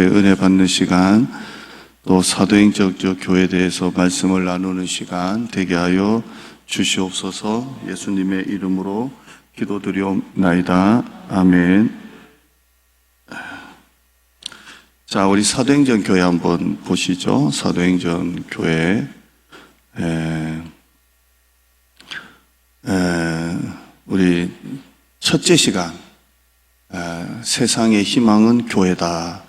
은혜 받는 시간, 또 사도행적 교회에 대해서 말씀을 나누는 시간 되게 하여 주시옵소서. 예수님의 이름으로 기도드리옵나이다. 아멘. 자, 우리 사도행전 교회 한번 보시죠. 사도행전 교회. 우리 첫째 시간, 세상의 희망은 교회다.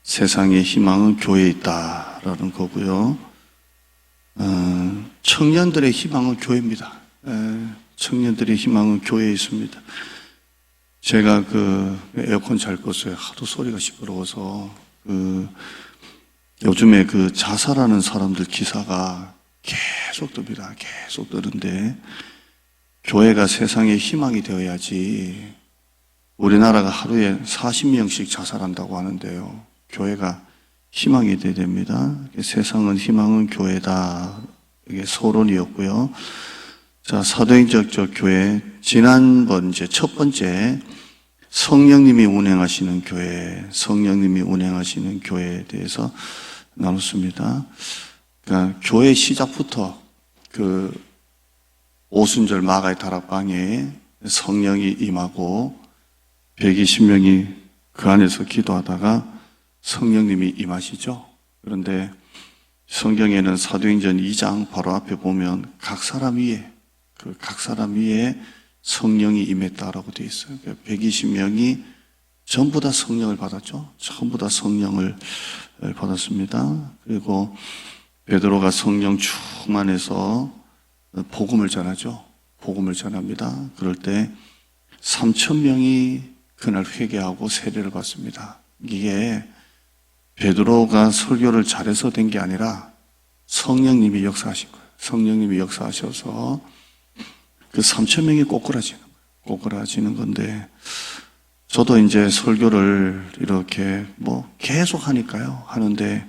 세상의 희망은 교회에 있다라는 거고요. 청년들의 희망은 교회입니다. 청년들의 희망은 교회에 있습니다. 제가 에어컨 잘 껐어요. 하도 소리가 시끄러워서 요즘에 자살하는 사람들 기사가 계속 뜹니다. 계속 뜨는데 교회가 세상의 희망이 되어야지. 우리나라가 하루에 40명씩 자살한다고 하는데요. 교회가 희망이 되어야 됩니다. 세상은 희망은 교회다. 이게 서론이었고요. 자, 사도행적 교회. 지난번 첫 번째 성령님이 운행하시는 교회, 성령님이 운행하시는 교회에 대해서 나눴습니다. 그러니까 교회 시작부터 오순절 마가의 다락방에 성령이 임하고 120명이 그 안에서 기도하다가 성령님이 임하시죠. 그런데 성경에는 사도행전 2장 바로 앞에 보면 각 사람 위에 성령이 임했다라고 되어 있어요. 120명이 전부 다 성령을 받았죠. 전부 다 성령을 받았습니다. 그리고 베드로가 성령 충만해서 복음을 전하죠. 복음을 전합니다. 그럴 때 3,000명이 그날 회개하고 세례를 받습니다. 이게 베드로가 설교를 잘해서 된 게 아니라 성령님이 역사하신 거예요. 성령님이 역사하셔서 3,000명이 꼬꾸라지는 건데, 저도 이제 설교를 이렇게 계속 하는데,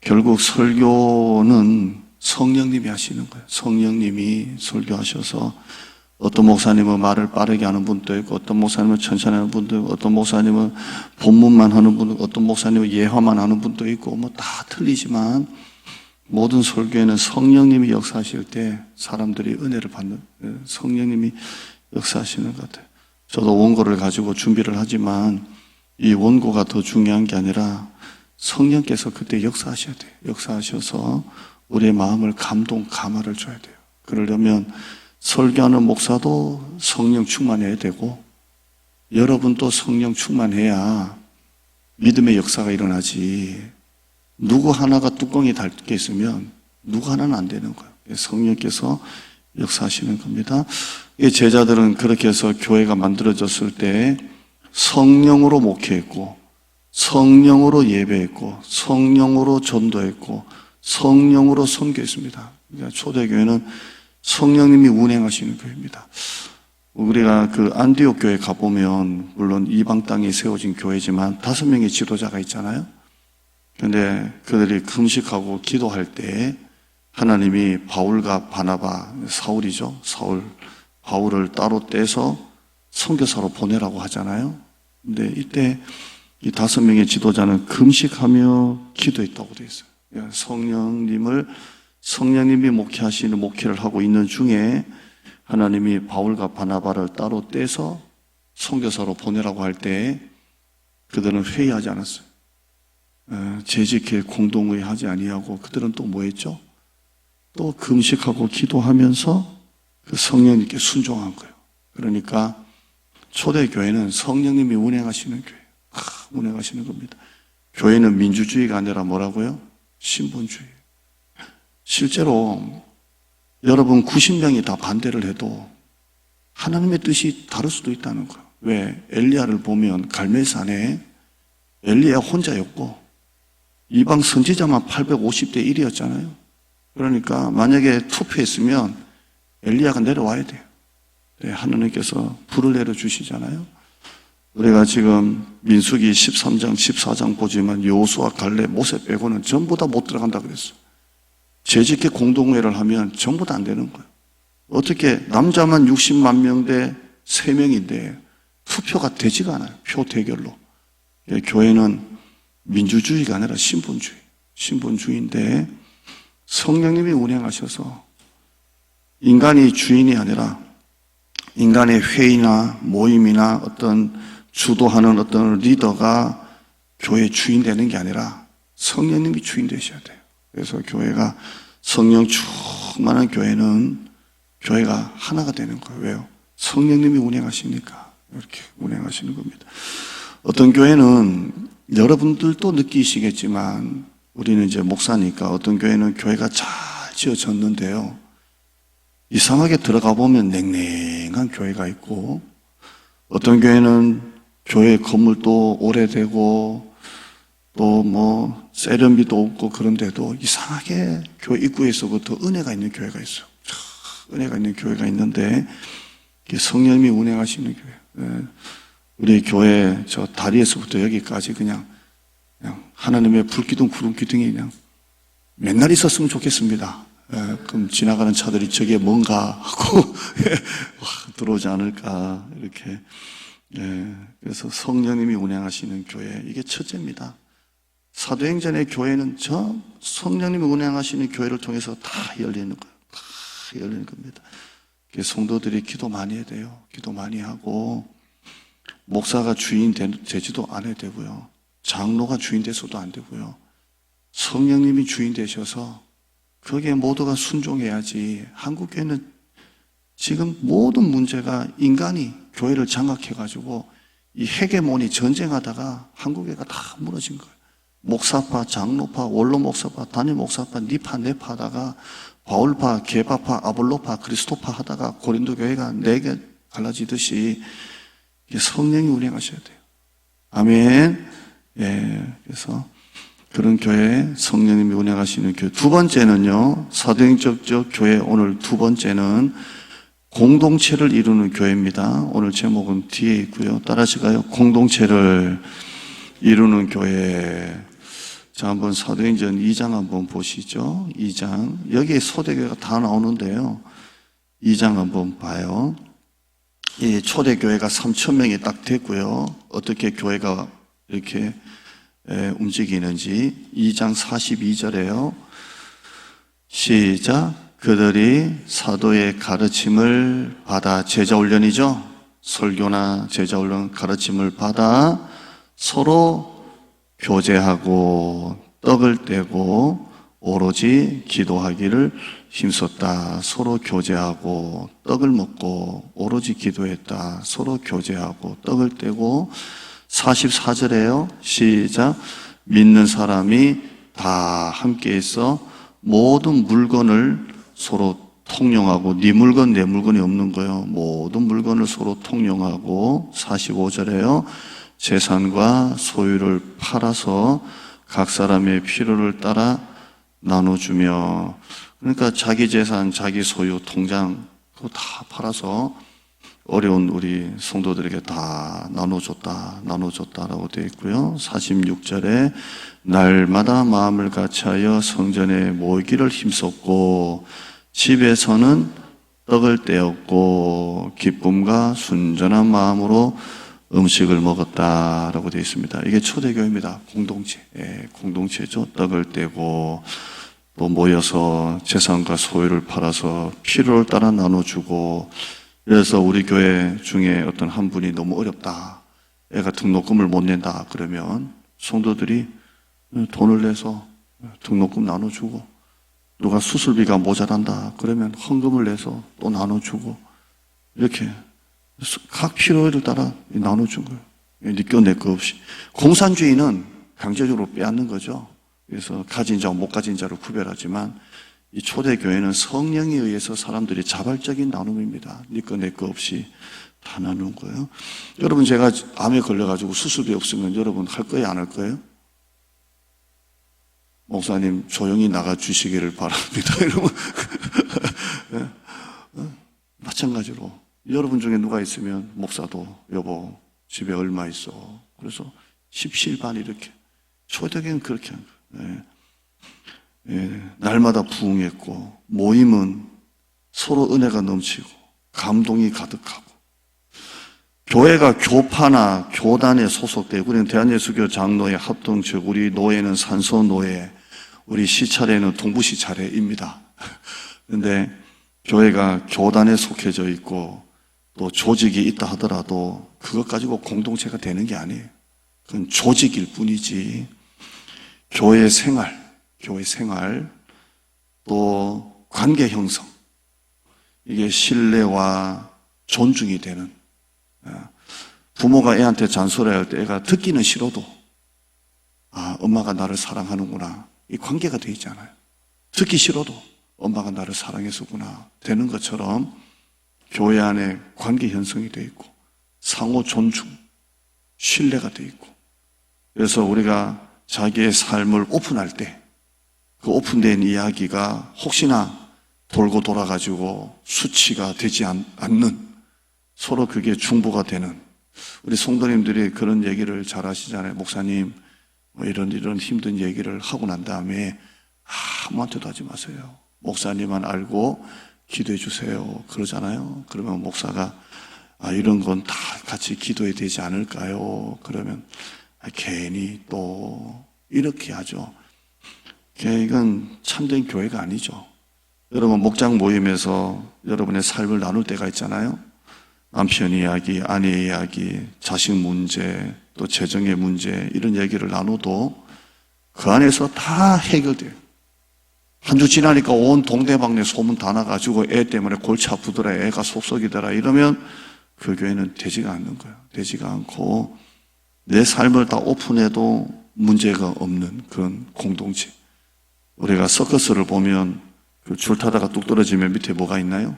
결국 설교는 성령님이 하시는 거예요. 성령님이 설교하셔서 어떤 목사님은 말을 빠르게 하는 분도 있고, 어떤 목사님은 천천히 하는 분도 있고, 어떤 목사님은 본문만 하는 분도 있고, 어떤 목사님은 예화만 하는 분도 있고, 다 틀리지만 모든 설교에는 성령님이 역사하실 때 사람들이 은혜를 받는, 성령님이 역사하시는 것 같아요. 저도 원고를 가지고 준비를 하지만 이 원고가 더 중요한 게 아니라 성령께서 그때 역사하셔야 돼요. 역사하셔서 우리의 마음을 감화를 줘야 돼요. 그러려면 설교하는 목사도 성령 충만해야 되고, 여러분도 성령 충만해야 믿음의 역사가 일어나지. 누구 하나가 뚜껑이 닫혀 있으면 누구 하나는 안 되는 거예요. 성령께서 역사하시는 겁니다. 제자들은 그렇게 해서 교회가 만들어졌을 때 성령으로 목회했고, 성령으로 예배했고, 성령으로 전도했고, 성령으로 선교했습니다. 그러니까 초대교회는 성령님이 운행하시는 교회입니다. 우리가 안디옥 교회 가보면 물론 이방 땅에 세워진 교회지만 5명의 지도자가 있잖아요. 그런데 그들이 금식하고 기도할 때 하나님이 바울과 바나바, 사울이죠. 바울을 따로 떼서 선교사로 보내라고 하잖아요. 근데 이때 이 5명의 지도자는 금식하며 기도했다고 되어 있어요. 그러니까 성령님이 목회하시는 목회를 하고 있는 중에 하나님이 바울과 바나바를 따로 떼서 선교사로 보내라고 할 때 그들은 회의하지 않았어요. 재직해 공동의 하지 아니하고 그들은 또 뭐 했죠? 또 금식하고 기도하면서 성령님께 순종한 거예요. 그러니까 초대교회는 성령님이 운행하시는 교회예요. 운행하시는 겁니다. 교회는 민주주의가 아니라 뭐라고요? 신분주의. 실제로 여러분 90명이 다 반대를 해도 하나님의 뜻이 다를 수도 있다는 거예요. 왜? 엘리야를 보면 갈멜산에 엘리야 혼자였고 이방 선지자만 850대 1이었잖아요. 그러니까 만약에 투표했으면 엘리야가 내려와야 돼요. 네, 하나님께서 불을 내려주시잖아요. 우리가 지금 민수기 13장, 14장 보지만 여호수아, 갈렙, 모세 빼고는 전부 다 못 들어간다 그랬어요. 재직회 공동회를 하면 전부 다 안 되는 거예요. 어떻게 남자만 60만 명 대 3명인데 투표가 되지가 않아요. 표 대결로. 교회는 민주주의가 아니라 신분주의인데 성령님이 운행하셔서 인간이 주인이 아니라 인간의 회의나 모임이나 어떤 주도하는 어떤 리더가 교회 주인 되는 게 아니라 성령님이 주인 되셔야 돼요. 그래서 교회가 성령 충만한 교회는 교회가 하나가 되는 거예요. 왜요? 성령님이 운행하시니까 이렇게 운행하시는 겁니다. 어떤 교회는 여러분들도 느끼시겠지만 우리는 이제 목사니까 어떤 교회는 교회가 잘 지어졌는데요. 이상하게 들어가 보면 냉랭한 교회가 있고 어떤 교회는 교회 건물도 오래되고 또 뭐 세련비도 없고 그런데도 이상하게 교회 입구에서부터 은혜가 있는 교회가 있어요. 은혜가 있는 교회가 있는데 성령님이 운행하시는 교회. 우리 교회 저 다리에서부터 여기까지 그냥 하나님의 불기둥 구름기둥이 그냥 맨날 있었으면 좋겠습니다. 그럼 지나가는 차들이 저게 뭔가 하고 들어오지 않을까 이렇게. 그래서 성령님이 운행하시는 교회, 이게 첫째입니다. 사도행전의 교회는 저 성령님이 운행하시는 교회를 통해서 다 열리는 거예요. 다 열리는 겁니다. 성도들이 기도 많이 해야 돼요. 기도 많이 하고 목사가 주인 되지도 않아야 되고요. 장로가 주인 돼서도 안 되고요. 성령님이 주인 되셔서 거기에 모두가 순종해야지. 한국교회는 지금 모든 문제가 인간이 교회를 장악해가지고 이 헤게모니 전쟁하다가 한국교회가 다 무너진 거예요. 목사파, 장로파, 원로 목사파, 단임 목사파, 니파, 내파 하다가 바울파, 게바파, 아볼로파, 그리스도파 하다가 고린도 교회가 4개 갈라지듯이 성령이 운행하셔야 돼요. 아멘. 그래서 그런 교회, 성령님이 운행하시는 교회. 두 번째는요, 사도행전적 교회, 오늘 두 번째는 공동체를 이루는 교회입니다. 오늘 제목은 뒤에 있고요. 따라하시가요. 공동체를 이루는 교회. 자, 한번 사도행전 2장 한번 보시죠. 2장. 여기에 초대교회가 다 나오는데요. 2장 한번 봐요. 이 초대교회가 3,000명이 딱 됐고요. 어떻게 교회가 이렇게 움직이는지. 2장 42절에요. 시작. 그들이 사도의 가르침을 받아, 제자훈련이죠. 설교나 제자훈련 가르침을 받아 서로 교제하고 떡을 떼고 오로지 기도하기를 힘썼다. 서로 교제하고 떡을 먹고 오로지 기도했다. 서로 교제하고 떡을 떼고. 44절에요. 시작. 믿는 사람이 다 함께 있어 모든 물건을 서로 통용하고, 네 물건 내 물건이 없는 거예요. 모든 물건을 서로 통용하고. 45절에요. 재산과 소유를 팔아서 각 사람의 필요를 따라 나눠주며. 그러니까 자기 재산, 자기 소유, 통장 그거 다 팔아서 어려운 우리 성도들에게 다 나눠줬다라고 되어 있고요. 46절에 날마다 마음을 같이하여 성전에 모이기를 힘썼고 집에서는 떡을 떼었고 기쁨과 순전한 마음으로 음식을 먹었다라고 되어 있습니다. 이게 초대교회입니다. 공동체죠. 떡을 떼고 또 모여서 재산과 소유를 팔아서 필요를 따라 나눠주고. 그래서 우리 교회 중에 어떤 한 분이 너무 어렵다, 애가 등록금을 못 낸다 그러면 성도들이 돈을 내서 등록금 나눠주고, 누가 수술비가 모자란다 그러면 헌금을 내서 또 나눠주고, 이렇게 각 필요를 따라 나눠준 거예요. 네 거 내 거 없이. 공산주의는 강제적으로 빼앗는 거죠. 그래서 가진 자와 못 가진 자를 구별하지만 이 초대교회는 성령에 의해서 사람들이 자발적인 나눔입니다. 네 거 내 거 없이 다 나누는 거예요. 여러분, 제가 암에 걸려가지고 수술비 없으면 여러분 할 거예요, 안 할 거예요? 목사님 조용히 나가 주시기를 바랍니다. 이러면 마찬가지로 여러분 중에 누가 있으면 목사도 여보 집에 얼마 있어. 그래서 십시일반 이렇게. 초대교회는 그렇게 한 거예요. 날마다 부흥했고 모임은 서로 은혜가 넘치고 감동이 가득하고. 교회가 교파나 교단에 소속되고, 우리는 대한예수교 장로회 합동체, 우리 노예는 산소노예, 우리 시차례는 동부시차례입니다. 그런데 교회가 교단에 속해져 있고 또 조직이 있다 하더라도 그것 가지고 공동체가 되는 게 아니에요. 그건 조직일 뿐이지. 교회 생활, 또 관계 형성, 이게 신뢰와 존중이 되는, 부모가 애한테 잔소리할 때 애가 듣기는 싫어도 엄마가 나를 사랑하는구나, 이 관계가 돼 있잖아요. 듣기 싫어도 엄마가 나를 사랑했었구나 되는 것처럼 교회 안에 관계 형성이 돼 있고 상호 존중, 신뢰가 돼 있고, 그래서 우리가 자기의 삶을 오픈할 때 그 오픈된 이야기가 혹시나 돌고 돌아가지고 수치가 되지 않는, 서로 그게 중보가 되는, 우리 성도님들이 그런 얘기를 잘 하시잖아요. 목사님, 뭐 이런 힘든 얘기를 하고 난 다음에 아무한테도 하지 마세요. 목사님만 알고 기도해 주세요. 그러잖아요. 그러면 목사가 이런 건 다 같이 기도해야 되지 않을까요? 그러면 괜히 또 이렇게 하죠. 이건 참된 교회가 아니죠. 여러분, 목장 모임에서 여러분의 삶을 나눌 때가 있잖아요. 남편 이야기, 아내 이야기, 자식 문제, 또 재정의 문제, 이런 얘기를 나눠도 그 안에서 다 해결돼요. 한 주 지나니까 온 동네방네 소문 다 나가지고 애 때문에 골치 아프더라, 애가 속썩이더라 이러면 그 교회는 되지가 않는 거예요. 되지가 않고 내 삶을 다 오픈해도 문제가 없는 그런 공동체. 우리가 서커스를 보면 그 줄 타다가 뚝 떨어지면 밑에 뭐가 있나요?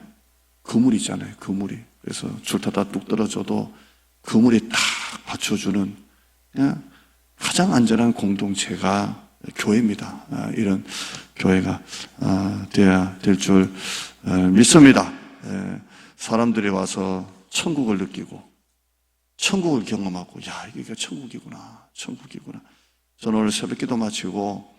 그물이 있잖아요. 그물이. 그래서 줄 타다 뚝 떨어져도 그물이 딱 받쳐주는 그냥 가장 안전한 공동체가 교회입니다. 이런 교회가 되어야 될 줄 믿습니다. 사람들이 와서 천국을 느끼고 천국을 경험하고, 야, 이게 천국이구나. 저는 오늘 새벽기도 마치고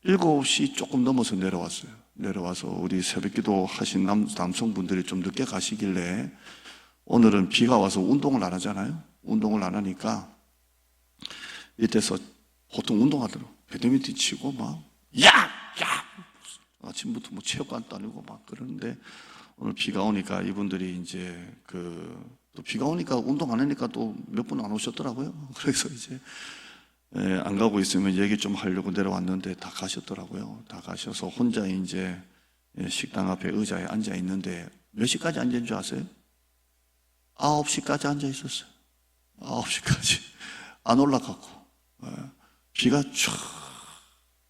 7시 조금 넘어서 내려와서 우리 새벽기도 하신 남성분들이 좀 늦게 가시길래, 오늘은 비가 와서 운동을 안 하잖아요. 운동을 안 하니까 밑에서 보통 운동하더라고. 배드민턴 치고 막 아침부터 뭐 체육관도 아니고 막 그러는데, 오늘 비가 오니까 이분들이 이제 또 비가 오니까 운동 안 하니까 또 몇 분 안 오셨더라고요. 그래서 이제 안 가고 있으면 얘기 좀 하려고 내려왔는데 다 가셨더라고요. 다 가셔서 혼자 이제 식당 앞에 의자에 앉아 있는데, 몇 시까지 앉은 줄 아세요? 9시까지 앉아 있었어요. 9시까지 안 올라가고, 비가 쫙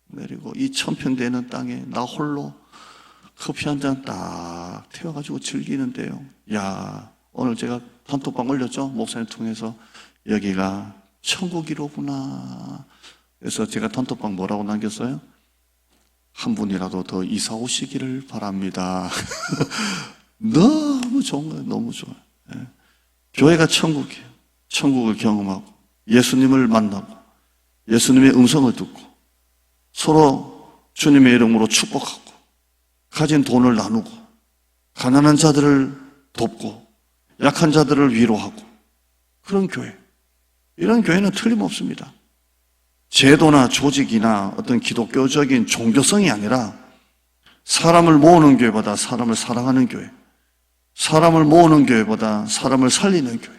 내리고 이 천평되는 땅에 나 홀로 커피 한 잔 딱 태워가지고 즐기는데요. 야, 오늘 제가 단톡방 올렸죠? 목사님 통해서. 여기가 천국이로구나. 그래서 제가 단톡방 뭐라고 남겼어요? 한 분이라도 더 이사 오시기를 바랍니다. 너무 좋은 거예요. 너무 좋아요. 교회가 천국이에요. 천국을 경험하고 예수님을 만나고 예수님의 음성을 듣고 서로 주님의 이름으로 축복하고 가진 돈을 나누고 가난한 자들을 돕고 약한 자들을 위로하고, 그런 교회. 이런 교회는 틀림없습니다. 제도나 조직이나 어떤 기독교적인 종교성이 아니라 사람을 모으는 교회보다 사람을 사랑하는 교회, 사람을 모으는 교회보다 사람을 살리는 교회,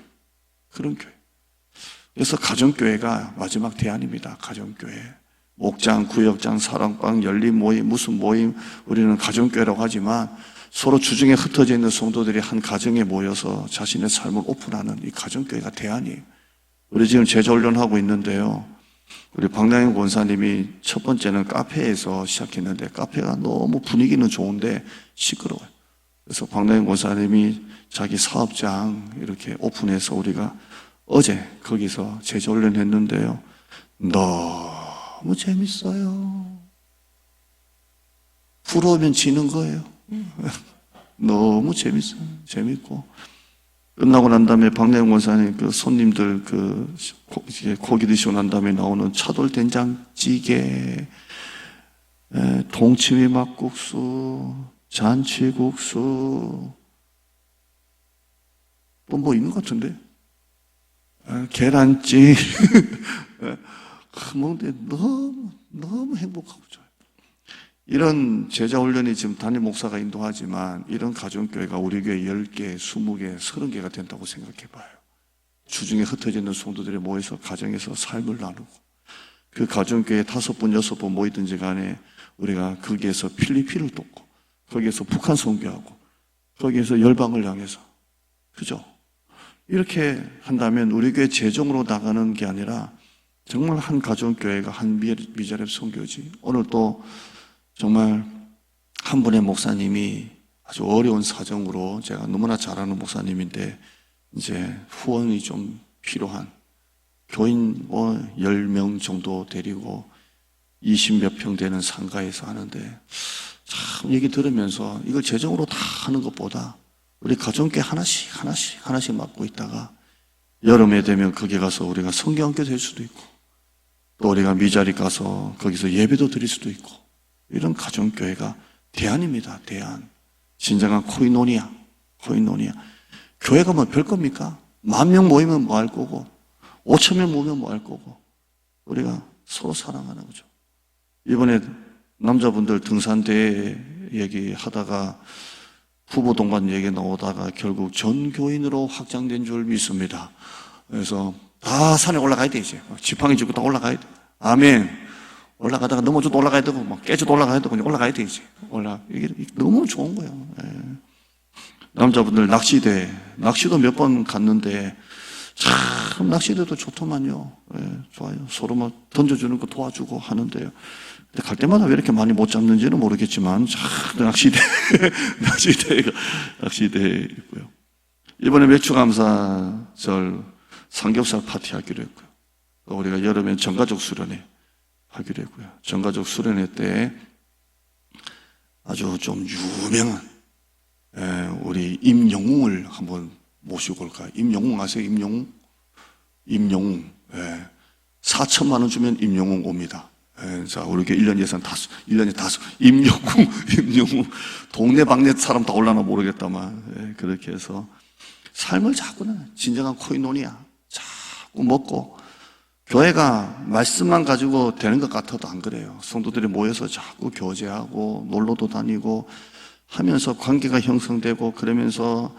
그런 교회. 그래서 가정교회가 마지막 대안입니다. 가정교회. 목장, 구역장, 사랑방, 열린 모임, 무슨 모임, 우리는 가정교회라고 하지만 서로 주중에 흩어져 있는 성도들이 한 가정에 모여서 자신의 삶을 오픈하는 이 가정교회가 대안이에요. 우리 지금 제자훈련하고 있는데요. 우리 박나영 권사님이 첫 번째는 카페에서 시작했는데 카페가 너무 분위기는 좋은데 시끄러워요. 그래서 박나영 권사님이 자기 사업장 이렇게 오픈해서 우리가 어제 거기서 제자훈련 했는데요. 너무 재밌어요. 부러우면 지는 거예요. 너무 재밌어요. 재밌고. 끝나고 난 다음에 박래영 권사님 그 손님들 고기 드시고 난 다음에 나오는 차돌 된장찌개, 동치미 막국수, 잔치국수, 또 뭐 있는 것 같은데? 계란찜. 먹는데 너무 행복하고 좋아요. 이런 제자훈련이 지금 담임 목사가 인도하지만 이런 가정교회가 우리 교회 10개, 20개, 30개가 된다고 생각해 봐요. 주중에 흩어져 있는 성도들이 모여서 가정에서 삶을 나누고 그 가정교회 5번, 6번 모이든지 간에 우리가 거기에서 필리핀을 돕고 거기에서 북한 선교하고 거기에서 열방을 향해서 그죠? 이렇게 한다면 우리 교회 재정으로 나가는 게 아니라 정말 한 가정교회가 한 미자립 선교지. 오늘 또 정말 한 분의 목사님이 아주 어려운 사정으로 제가 너무나 잘 아는 목사님인데 이제 후원이 좀 필요한 교인 10명 정도 데리고 20몇 평 되는 상가에서 하는데 참 얘기 들으면서 이걸 재정으로 다 하는 것보다 우리 가정교회 하나씩 맡고 있다가 여름에 되면 거기 가서 우리가 성경학교 될 수도 있고 또 우리가 미자리 가서 거기서 예배도 드릴 수도 있고 이런 가정교회가 대안입니다. 대안. 진정한 코이노니아. 교회가 뭐 별겁니까? 10,000명 모이면 뭐 할 거고 5,000명 모이면 뭐 할 거고 우리가 서로 사랑하는 거죠. 이번에 남자분들 등산대회 얘기하다가 후보 동반 얘기 나오다가 결국 전 교인으로 확장된 줄 믿습니다. 그래서 다 산에 올라가야 돼 이제 지팡이 짚고 다 올라가야 돼. 아멘. 올라가다가 넘어져도 올라가야 되고 막 깨져도 올라가야 되고 그냥 올라가야 돼 이제. 이게 너무 좋은 거예요. 예. 남자분들 낚시도 몇 번 갔는데 참 낚시대도 좋더만요. 예, 좋아요. 서로 막 던져주는 거 도와주고 하는데요. 근데 갈 때마다 왜 이렇게 많이 못 잡는지는 모르겠지만 참 낚시대 있고요. 이번에 매추감사절 삼겹살 파티 하기로 했고요. 또 우리가 여름엔 전가족 수련회 하기로 했고요. 전가족 수련회 때 아주 좀 유명한 우리 임영웅을 한번 모시고 올까요? 임영웅 아세요? 임영웅. 4천만 원 주면 임영웅 옵니다. 자, 우리 교회 1년 예산 1년에 5. 임영웅. 동네 방네 사람 다 올라나 모르겠다만. 그렇게 해서 삶을 자꾸는 진정한 코이노니아. 자꾸 먹고. 교회가 말씀만 가지고 되는 것 같아도 안 그래요. 성도들이 모여서 자꾸 교제하고 놀러도 다니고 하면서 관계가 형성되고 그러면서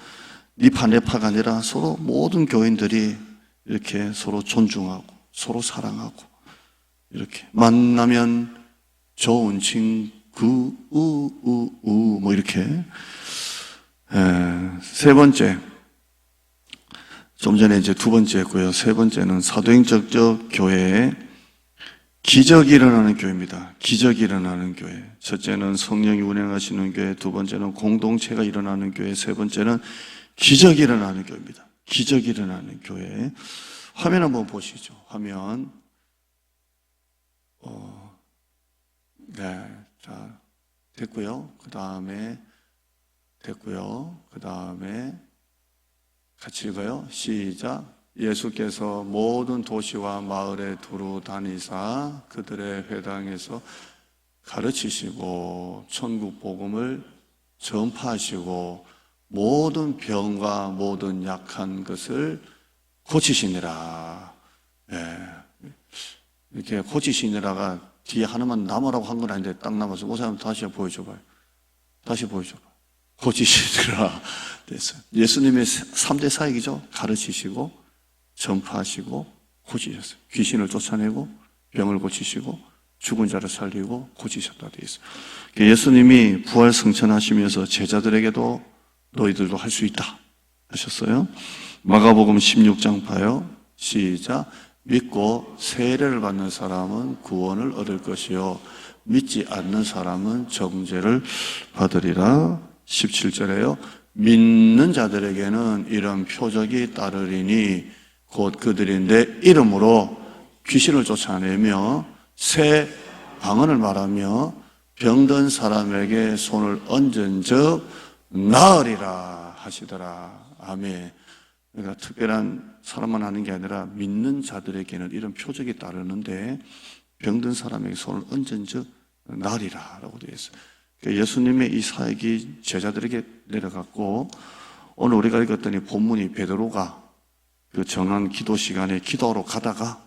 니파 내파가 아니라 서로 모든 교인들이 이렇게 서로 존중하고 서로 사랑하고 이렇게 만나면 좋은 친구 뭐 이렇게. 세 번째, 좀 전에 이제 두 번째 했고요. 세 번째는 사도행적 교회에 기적이 일어나는 교회입니다. 기적이 일어나는 교회. 첫째는 성령이 운행하시는 교회, 두 번째는 공동체가 일어나는 교회, 세 번째는 기적이 일어나는 교회입니다. 기적이 일어나는 교회. 화면 한번 보시죠. 화면. 네. 자, 됐고요. 그 다음에 같이 읽어요. 시작. 예수께서 모든 도시와 마을에 두루 다니사 그들의 회당에서 가르치시고 천국 복음을 전파하시고 모든 병과 모든 약한 것을 고치시니라. 이렇게 고치시니라가 뒤에 하나만 남으라고 한 건 아닌데 딱 남아서 그 사람 다시 보여줘봐요. 고치시니라 됐어요. 예수님의 3대 사역이죠. 가르치시고 전파하시고 고치셨어요. 귀신을 쫓아내고 병을 고치시고 죽은 자를 살리고 고치셨다 되어 있어요. 예수님이 부활 승천하시면서 제자들에게도 너희들도 할 수 있다 하셨어요. 마가복음 16장 봐요. 시작. 믿고 세례를 받는 사람은 구원을 얻을 것이요 믿지 않는 사람은 정죄를 받으리라. 17절에요. 믿는 자들에게는 이런 표적이 따르리니 곧 그들이 내 이름으로 귀신을 쫓아내며 새 방언을 말하며 병든 사람에게 손을 얹은 적 나으리라 하시더라. 아멘. 그러니까 특별한 사람만 하는 게 아니라 믿는 자들에게는 이런 표적이 따르는데 병든 사람에게 손을 얹은 적 나으리라 라고 되어 있어요. 그러니까 예수님의 이 사역이 제자들에게 내려갔고 오늘 우리가 읽었더니 본문이 베드로가 그 정한 기도 시간에 기도하러 가다가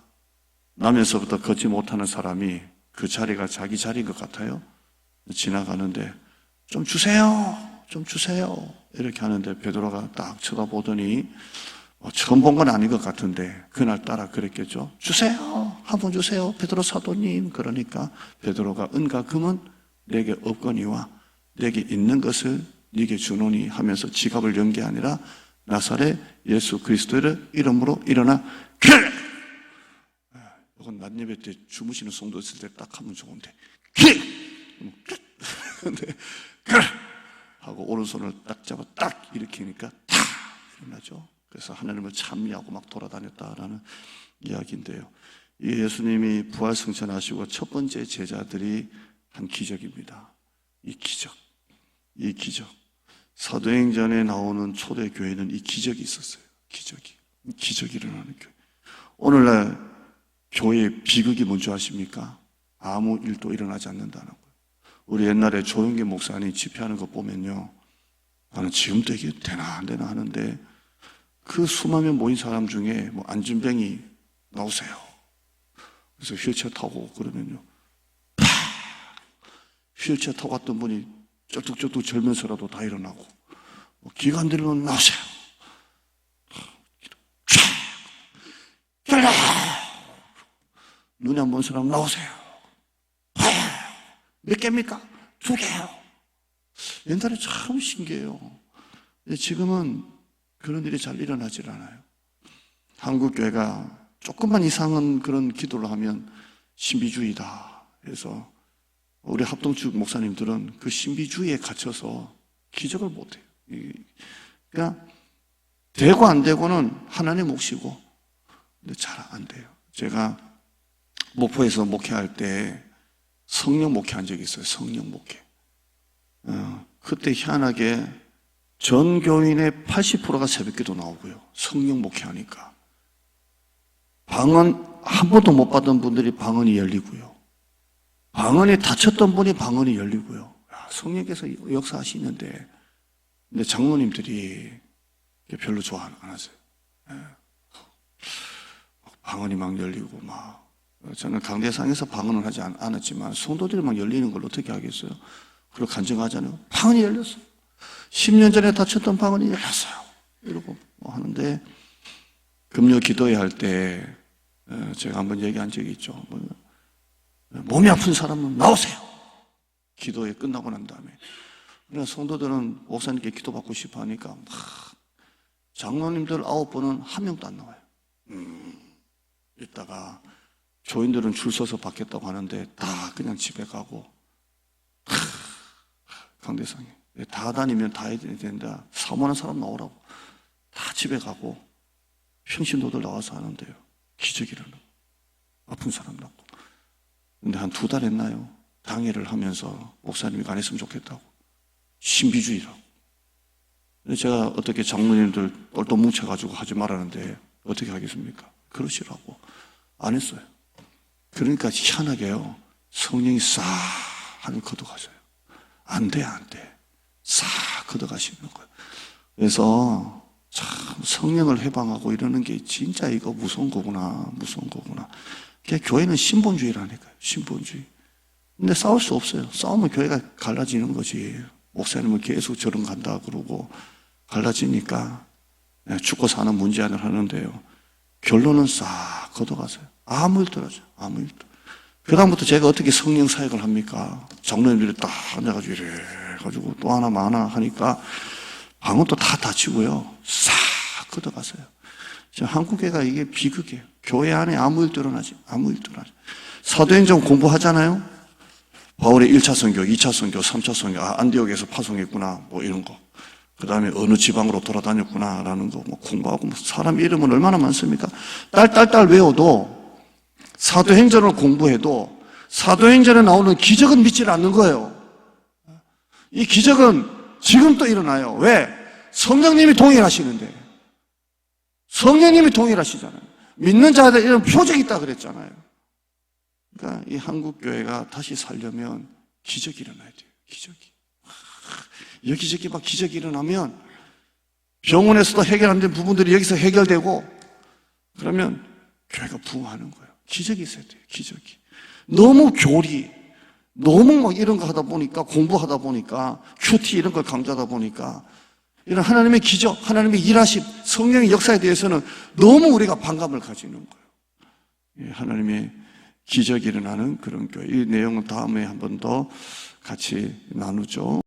나면서부터 걷지 못하는 사람이 그 자리가 자기 자리인 것 같아요. 지나가는데 좀 주세요, 좀 주세요 이렇게 하는데 베드로가 딱 쳐다보더니 처음 본 건 아닌 것 같은데 그날따라 그랬겠죠. 주세요, 한 번 주세요, 베드로 사도님. 그러니까 베드로가 은과 금은 내게 없거니와 내게 있는 것을 네게 주노니 하면서 지갑을 연 게 아니라 나사렛 예수 그리스도의 이름으로 일어나 그래. 이건 낮 예배 때 주무시는 성도 있을 때 딱 하면 좋은데 그래. 근데 그래 하고 오른손을 딱 잡아 딱 일으키니까 탁 일어나죠. 그래서 하나님을 찬미하고 막 돌아다녔다라는 이야기인데요. 이 예수님이 부활 승천하시고 첫 번째 제자들이 한 기적입니다. 이 기적. 사도행전에 나오는 초대교회는 이 기적이 있었어요. 기적이 일어나는 교회. 오늘날 교회의 비극이 뭔지 아십니까? 아무 일도 일어나지 않는다는 거예요. 우리 옛날에 조용기 목사님 집회하는 거 보면요, 나는 지금도 이게 되나 안 되나 하는데 그 수만 명 모인 사람 중에 뭐 안진뱅이 나오세요. 그래서 휠체어 타고 그러면요, 팍! 휠체어 타고 갔던 분이 쩔뚝쩔뚝 절면서라도 다 일어나고, 기가 안 들면 나오세요. 눈이 안 보는 사람 나오세요. 몇 개입니까? 2개요. 옛날에 참 신기해요. 지금은 그런 일이 잘 일어나질 않아요. 한국교회가 조금만 이상한 그런 기도를 하면 신비주의다 해서 우리 합동측 목사님들은 그 신비주의에 갇혀서 기적을 못해요. 그러니까 되고 안 되고는 하나님 몫이고, 근데 잘 안 돼요. 제가 목포에서 목회할 때 성령 목회한 적이 있어요. 성령 목회. 그때 희한하게 전 교인의 80%가 새벽기도 나오고요. 성령 목회하니까 방언 한 번도 못 받은 분들이 방언이 열리고요. 방언이 닫혔던 분이 방언이 열리고요. 성령께서 역사하시는데, 근데 장로님들이 별로 좋아 안 하세요. 방언이 막 열리고 막. 저는 강대상에서 방언을 하지 않았지만 성도들이 막 열리는 걸 어떻게 하겠어요? 그리고 간증하잖아요. 방언이 열렸어요. 10년 전에 닫혔던 방언이 열렸어요. 이러고 뭐 하는데, 금요 기도회 할 때 제가 한번 얘기한 적이 있죠. 몸이 아픈 사람은 나오세요. 기도회 끝나고 난 다음에. 그러나 성도들은 목사님께 기도받고 싶어 하니까 막 장로님들 9분은 한 명도 안 나와요. 이따가 교인들은 줄 서서 받겠다고 하는데 다 그냥 집에 가고, 강대상에 다 다니면 다 해야 된다. 사모하는 사람 나오라고 다 집에 가고 평신도들 나와서 하는데요, 기적이 일어나고 아픈 사람 낫고. 근데 한 2달 했나요? 당회를 하면서 목사님이 안 했으면 좋겠다고, 신비주의라고. 제가 어떻게 장로님들 똘똘 뭉쳐가지고 하지 말라는데 어떻게 하겠습니까? 그러시라고 안 했어요. 그러니까 희한하게요, 성령이 싹 하늘 걷어가셔요. 안 돼. 싹 걷어가시는 거예요. 그래서 참 성령을 해방하고 이러는 게 진짜 이거 무서운 거구나. 교회는 신본주의라니까요. 신본주의. 근데 싸울 수 없어요. 싸우면 교회가 갈라지는 거지. 목사님은 계속 저런 간다 그러고 갈라지니까 죽고 사는 문제안을 하는데요, 결론은 싹 걷어가세요. 아무 일도 하죠. 아무 일도. 그다음부터 제가 어떻게 성령 사역을 합니까? 장로님들이 딱 앉아가지고 이래 가지고 또 하나 마나 하니까 방언도 다 닫히고요, 싹 걷어가세요. 지금 한국교회가 이게 비극이에요. 교회 안에 아무 일도 일어나지. 사도행전 공부하잖아요. 바울의 1차 선교, 2차 선교, 3차 선교, 안디옥에서 파송했구나, 뭐 이런 거. 그 다음에 어느 지방으로 돌아다녔구나, 라는 거, 뭐 공부하고, 사람 이름은 얼마나 많습니까? 딸 외워도, 사도행전을 공부해도, 사도행전에 나오는 기적은 믿지 않는 거예요. 이 기적은 지금 또 일어나요. 왜? 성령님이 동일하시는데. 성령님이 동일하시잖아요. 믿는 자들 이런 표적이 있다 그랬잖아요. 그러니까 이 한국교회가 다시 살려면 기적이 일어나야 돼요. 기적이. 여기저기 막 기적이 일어나면 병원에서도 해결 안 된 부분들이 여기서 해결되고, 그러면 교회가 부흥하는 거예요. 기적이 있어야 돼요. 기적이. 너무 교리, 너무 막 이런 거 하다 보니까, 공부하다 보니까, 큐티 이런 걸 강조하다 보니까, 이런 하나님의 기적, 하나님의 일하심, 성령의 역사에 대해서는 너무 우리가 반감을 가지는 거예요. 하나님의 기적이 일어나는 그런 교회. 이 내용은 다음에 한 번 더 같이 나누죠.